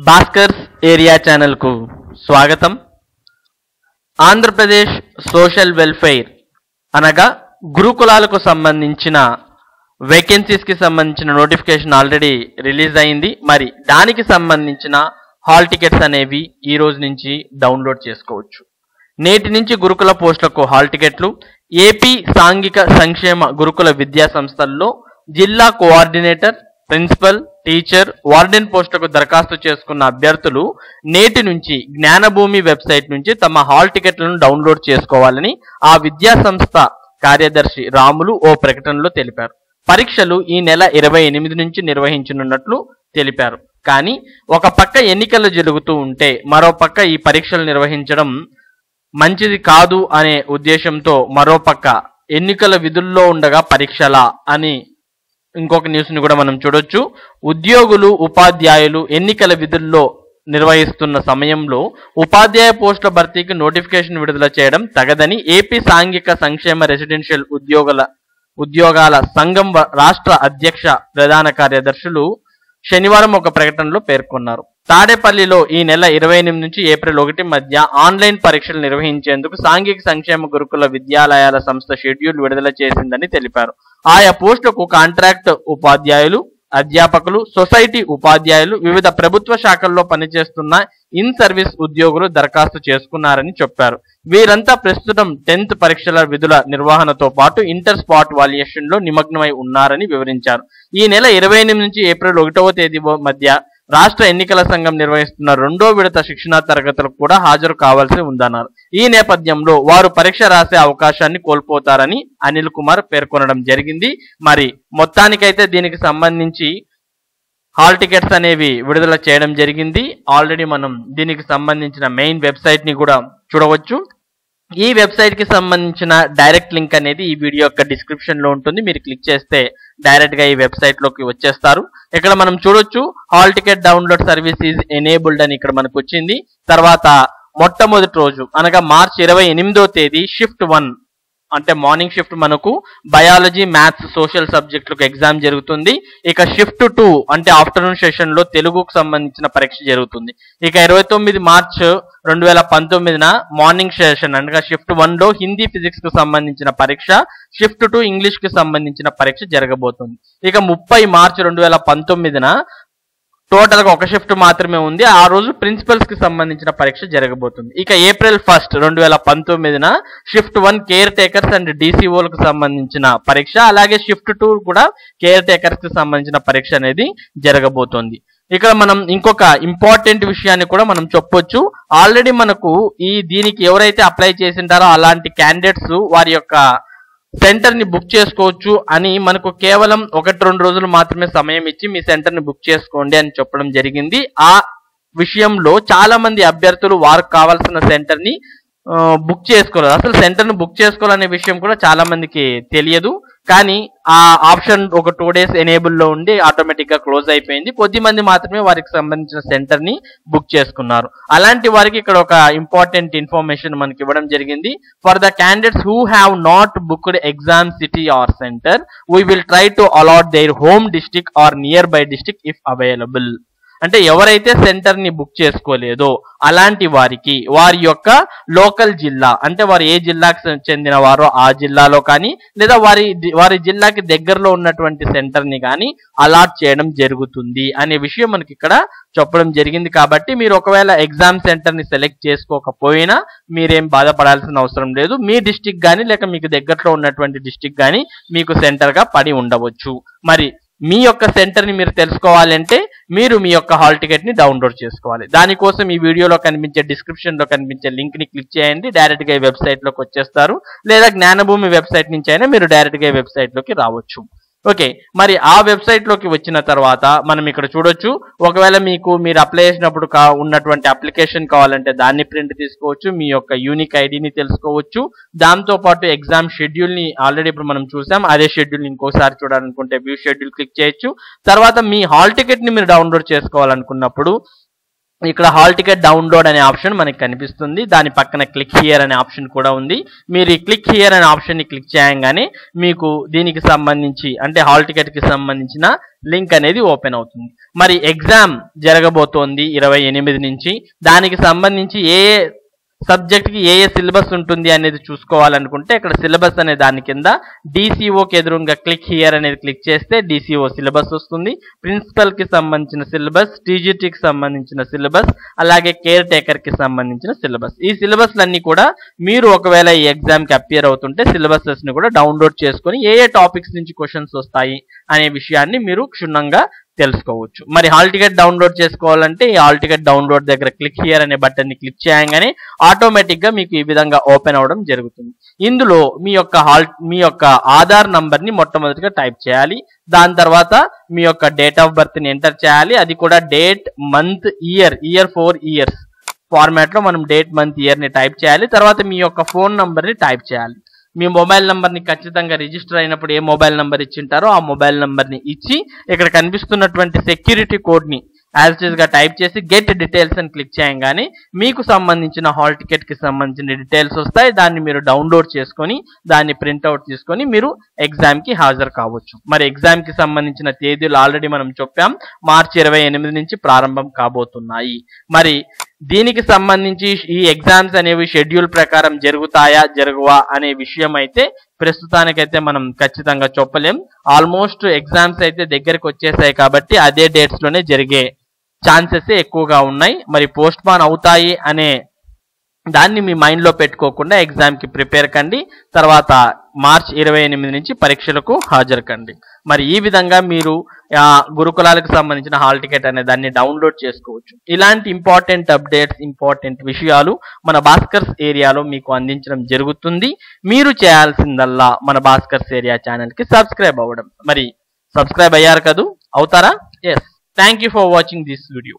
Bhaskar's area ఛానల్కు స్వాగతం. Andhra Pradesh social welfare అనగా గురుకులాలకు సంబంధించిన వేకెన్సీస్కి సంబంధించిన నోటిఫికేషన్ ఆల్రెడీ రిలీజ్ అయింది. మరి దానికి సంబంధించిన హాల్ టికెట్స్ అనేవి ఈ రోజు నుంచి డౌన్లోడ్ చేసుకోవచ్చు. నేటి నుంచి గురుకుల పోస్టులకు హాల్ టికెట్లు. ఏపీ సాంఘిక సంక్షేమ గురుకుల విద్యా సంస్థల్లో జిల్లా కోఆర్డినేటర్, ప్రిన్సిపల్, టీచర్, వార్డెన్ పోస్టులకు దరఖాస్తు చేసుకున్న అభ్యర్థులు నేటి నుంచి జ్ఞానభూమి వెబ్సైట్ నుంచి తమ హాల్ టికెట్లను డౌన్లోడ్ చేసుకోవాలని ఆ విద్యా సంస్థ కార్యదర్శి రాములు ఓ ప్రకటనలో తెలిపారు. పరీక్షలు ఈ నెల 28 నుంచి నిర్వహించనున్నట్లు తెలిపారు. కానీ ఒక పక్క ఎన్నికలు జరుగుతూ ఉంటే మరో పక్క ఈ పరీక్షలు నిర్వహించడం మంచిది కాదు అనే ఉద్దేశంతో మరో పక్క ఎన్నికల విధుల్లో ఉండగా పరీక్షలా అని ఇంకొక న్యూస్ ని కూడా మనం చూడొచ్చు. ఉద్యోగులు, ఉపాధ్యాయులు ఎన్నికల విధుల్లో నిర్వహిస్తున్న సమయంలో ఉపాధ్యాయ పోస్టుల భర్తీకి నోటిఫికేషన్ విడుదల చేయడం తగదని ఏపీ సాంఘిక సంక్షేమ రెసిడెన్షియల్ ఉద్యోగాల సంఘం రాష్ట్ర అధ్యక్ష ప్రధాన కార్యదర్శులు శనివారం ఒక ప్రకటనలో పేర్కొన్నారు. తాడేపల్లిలో ఈ నెల 28 నుంచి ఏప్రిల్ 1 మధ్య ఆన్లైన్ పరీక్షలు నిర్వహించేందుకు సాంఘిక సంక్షేమ గురుకుల విద్యాలయాల సంస్థ షెడ్యూల్ విడుదల చేసిందని తెలిపారు. ఆయా పోస్టులకు కాంట్రాక్ట్ ఉపాధ్యాయులు, అధ్యాపకులు, సొసైటీ ఉపాధ్యాయులు, వివిధ ప్రభుత్వ శాఖల్లో పనిచేస్తున్న ఇన్ సర్వీస్ ఉద్యోగులు దరఖాస్తు చేసుకున్నారని చెప్పారు. వీరంతా ప్రస్తుతం 10th పరీక్షల విధుల నిర్వహణతో పాటు ఇంటర్ స్పాట్ వాల్యుయేషన్ లో నిమగ్నమై ఉన్నారని వివరించారు. ఈ నెల 28 నుంచి ఏప్రిల్ 1వ తేదీ మధ్య రాష్ట్ర ఎన్నికల సంఘం నిర్వహిస్తున్న 2వ విడత శిక్షణా తరగతులకు కూడా హాజరు కావాల్సి ఉందన్నారు. ఈ నేపథ్యంలో వారు పరీక్ష రాసే అవకాశాన్ని కోల్పోతారని అనిల్ కుమార్ పేర్కొనడం జరిగింది. మరి మొత్తానికైతే దీనికి సంబంధించి హాల్ టికెట్స్ అనేవి విడుదల చేయడం జరిగింది. ఆల్రెడీ మనం దీనికి సంబంధించిన మెయిన్ వెబ్సైట్ ని కూడా చూడవచ్చు. ఈ వెబ్సైట్ కి సంబంధించిన డైరెక్ట్ లింక్ అనేది ఈ వీడియో యొక్క డిస్క్రిప్షన్ లో ఉంటుంది. మీరు క్లిక్ చేస్తే డైరెక్ట్ గా ఈ వెబ్సైట్ లోకి వచ్చేస్తారు. ఇక్కడ మనం చూడొచ్చు, hall ticket download service is enabled అని ఇక్కడ మనకు వచ్చింది. తర్వాత మొట్టమొదటి రోజు అనగా మార్చి 28వ తేదీ షిఫ్ట్ 1 అంటే మార్నింగ్ షిఫ్ట్ మనకు బయాలజీ, మ్యాథ్స్, సోషల్ సబ్జెక్టులకు ఎగ్జామ్ జరుగుతుంది. ఇక షిఫ్ట్ 2 అంటే ఆఫ్టర్నూన్ సెషన్ లో తెలుగుకు సంబంధించిన పరీక్ష జరుగుతుంది. ఇక 29 మార్చ్ 2019 మార్నింగ్ సెషన్ అనగా షిఫ్ట్ 1 లో హిందీ, ఫిజిక్స్ కు సంబంధించిన పరీక్ష, షిఫ్ట్ 2 ఇంగ్లీష్ కి సంబంధించిన పరీక్ష జరగబోతుంది. ఇక 30 మార్చ్ 2019 టోటల్ గా ఒక షిఫ్ట్ మాత్రమే ఉంది. ఆ రోజు ప్రిన్సిపల్స్ కి సంబంధించిన పరీక్ష జరగబోతుంది. ఇక April 1, 2019 shift 1 caretakers and డిసిఓలకు సంబంధించిన పరీక్ష, అలాగే షిఫ్ట్ 2 కూడా కేర్ టేకర్స్ కి సంబంధించిన పరీక్ష అనేది జరగబోతోంది. ఇక్కడ మనం ఇంకొక ఇంపార్టెంట్ విషయాన్ని కూడా మనం చెప్పొచ్చు. ఆల్రెడీ మనకు దీనికి ఎవరైతే అప్లై చేసింటారో అలాంటి క్యాండిడేట్స్ వారి యొక్క సెంటర్ ని బుక్ చేసుకోవచ్చు అని మనకు కేవలం 1-2 రోజులు మాత్రమే సమయం ఇచ్చి మీ సెంటర్ ని బుక్ చేసుకోండి అని చెప్పడం జరిగింది. ఆ విషయంలో చాలా మంది అభ్యర్థులు వారికి కావాల్సిన సెంటర్ ని బుక్ చేసుకోలేదు. అసలు సెంటర్ ని బుక్ చేసుకోవాలనే విషయం కూడా చాలా మందికి తెలియదు. కానీ ఆ ఆప్షన్ ఒక 2 days ఎనేబుల్ లో ఉండి ఆటోమేటిక్ గా క్లోజ్ అయిపోయింది. కొద్ది మంది మాత్రమే వారికి సంబంధించిన సెంటర్ ని బుక్ చేసుకున్నారు. అలాంటి వారికి ఇక్కడ ఒక ఇంపార్టెంట్ ఇన్ఫర్మేషన్ మనకి ఇవ్వడం జరిగింది. For the candidates who have not booked exam city or centre, we will try to allot their home district or nearby district if available. అంటే ఎవరైతే సెంటర్ ని బుక్ చేసుకోలేదో అలాంటి వారికి వారి యొక్క లోకల్ జిల్లా అంటే వారు ఏ జిల్లాకు చెందిన వారో ఆ జిల్లాలో కానీ లేదా వారి జిల్లాకి దగ్గరలో ఉన్నటువంటి సెంటర్ ని కానీ అలాట్ చేయడం జరుగుతుంది అనే విషయం మనకి ఇక్కడ చెప్పడం జరిగింది. కాబట్టి మీరు ఒకవేళ ఎగ్జామ్ సెంటర్ ని సెలెక్ట్ చేసుకోకపోయినా మీరేం బాధపడాల్సిన అవసరం లేదు. మీ డిస్ట్రిక్ట్ కానీ లేక మీకు దగ్గరలో ఉన్నటువంటి డిస్ట్రిక్ట్ కానీ మీకు సెంటర్ గా పడి ఉండవచ్చు. మరి మీ యొక్క సెంటర్ ని మీరు తెలుసుకోవాలంటే మీరు మీ యొక్క హాల్ టికెట్ ని డౌన్లోడ్ చేసుకోవాలి. దానికోసం ఈ వీడియోలో కనిపించే డిస్క్రిప్షన్ లో కనిపించే లింక్ ని క్లిక్ చేయండి, డైరెక్ట్ గా ఈ వెబ్సైట్ లోకి వచ్చేస్తారు. లేదా జ్ఞానభూమి వెబ్సైట్ నుంచి అయినా మీరు డైరెక్ట్ గా ఈ వెబ్సైట్ లోకి రావచ్చు. ఓకే, మరి ఆ వెబ్సైట్ లోకి వచ్చిన తర్వాత మనం ఇక్కడ చూడొచ్చు. ఒకవేళ మీరు అప్లై చేసినప్పుడు ఉన్నటువంటి అప్లికేషన్ కావాలంటే దాన్ని ప్రింట్ తీసుకోవచ్చు, మీ యొక్క యూనిక్ ఐడిని తెలుసుకోవచ్చు. దాంతో పాటు ఎగ్జామ్ షెడ్యూల్ ని ఆల్రెడీ ఇప్పుడు మనం చూసాం, అదే షెడ్యూల్ ఇంకోసారి చూడాలనుకుంటే వ్యూ షెడ్యూల్ క్లిక్ చేయొచ్చు. తర్వాత మీ హాల్ టికెట్ ని మీరు డౌన్లోడ్ చేసుకోవాలనుకున్నప్పుడు ఇక్కడ హాల్ టికెట్ డౌన్లోడ్ అనే ఆప్షన్ మనకి కనిపిస్తుంది. దాని పక్కన క్లిక్ హియర్ అనే ఆప్షన్ కూడా ఉంది. మీరు ఈ క్లిక్ హియర్ అనే ఆప్షన్ని క్లిక్ చేయగానే మీకు దీనికి సంబంధించి అంటే హాల్ టికెట్కి సంబంధించిన లింక్ అనేది ఓపెన్ అవుతుంది. మరి ఎగ్జామ్ జరగబోతోంది 28 నుంచి. దానికి సంబంధించి ఏ సబ్జెక్ట్కి ఏ సిలబస్ ఉంటుంది అనేది చూసుకోవాలనుకుంటే ఇక్కడ సిలబస్ అనే దాని కింద DCOకి ఎదురుగా క్లిక్ హియర్ అనేది క్లిక్ చేస్తే DCO సిలబస్ వస్తుంది. ప్రిన్సిపల్కి సంబంధించిన సిలబస్, TGTకి సంబంధించిన సిలబస్, అలాగే కేర్ టేకర్కి సంబంధించిన సిలబస్. ఈ సిలబస్లన్నీ కూడా మీరు ఒకవేళ ఈ ఎగ్జామ్కి అపియర్ అవుతుంటే సిలబసెస్ని కూడా డౌన్లోడ్ చేసుకొని ఏ టాపిక్స్ నుంచి క్వశ్చన్స్ వస్తాయి అనే విషయాన్ని మీరు క్షుణ్ణంగా తెలుసుకోవచ్చు. మరి హాల్ టికెట్ డౌన్లోడ్ చేసుకోవాలంటే ఈ హాల్ టికెట్ డౌన్లోడ్ దగ్గర క్లిక్ హియర్ అనే బటన్ని క్లిక్ చేయగానే ఆటోమేటిక్గా మీకు ఈ విధంగా ఓపెన్ అవ్వడం జరుగుతుంది. ఇందులో మీ యొక్క ఆధార్ నంబర్ని మొట్టమొదటిగా టైప్ చేయాలి. దాని తర్వాత మీ యొక్క డేట్ ఆఫ్ బర్త్ని ఎంటర్ చేయాలి. అది కూడా డేట్, మంత్, ఇయర్ 4 ఇయర్స్ ఫార్మాట్లో మనం డేట్, మంత్, ఇయర్ని టైప్ చేయాలి. తర్వాత మీ యొక్క ఫోన్ నంబర్ని టైప్ చేయాలి. మీ మొబైల్ నంబర్ని ఖచ్చితంగా రిజిస్టర్ అయినప్పుడు ఏ మొబైల్ నంబర్ ఇచ్చింటారో ఆ మొబైల్ నంబర్ని ఇచ్చి ఇక్కడ కనిపిస్తున్నటువంటి సెక్యూరిటీ కోడ్ని యాజ్ ఇట్ ఈస్గా టైప్ చేసి గెట్ డీటెయిల్స్ అని క్లిక్ చేయగానే మీకు సంబంధించిన హాల్ టికెట్కి సంబంధించిన డీటెయిల్స్ వస్తాయి. దాన్ని మీరు డౌన్లోడ్ చేసుకొని దాన్ని ప్రింట్అవుట్ తీసుకొని మీరు ఎగ్జామ్కి హాజరు కావచ్చు. మరి ఎగ్జామ్కి సంబంధించిన తేదీలు ఆల్రెడీ మనం చెప్పాం. మార్చి 28 నుంచి ప్రారంభం కాబోతున్నాయి. మరి దీనికి సంబంధించి ఈ ఎగ్జామ్స్ అనేవి షెడ్యూల్ ప్రకారం జరుగుతాయా జరగవా అనే విషయం అయితే ప్రస్తుతానికైతే మనం ఖచ్చితంగా చెప్పలేం. ఆల్మోస్ట్ ఎగ్జామ్స్ అయితే దగ్గరికి వచ్చేసాయి కాబట్టి అదే డేట్స్ లోనే జరిగే ఛాన్సెస్ ఎక్కువగా ఉన్నాయి. మరి పోస్ట్ పోన్ అవుతాయి అనే దాన్ని మీ మైండ్లో పెట్టుకోకుండా ఎగ్జామ్కి ప్రిపేర్ కండి. తర్వాత మార్చ్ 28 నుంచి పరీక్షలకు హాజరు కండి. మరి ఈ విధంగా మీరు గురుకులాలకు సంబంధించిన హాల్ టికెట్ అనే దాన్ని డౌన్లోడ్ చేసుకోవచ్చు. ఇలాంటి ఇంపార్టెంట్ అప్డేట్స్, ఇంపార్టెంట్ విషయాలు మన భాస్కర్స్ ఏరియాలో మీకు అందించడం జరుగుతుంది. మీరు చేయాల్సిందల్లా మన భాస్కర్స్ ఏరియా ఛానల్కి సబ్స్క్రైబ్ అవ్వడం. మరి సబ్స్క్రైబ్ అయ్యారు కదూ, అవుతారా? Yes. Thank you for watching this video.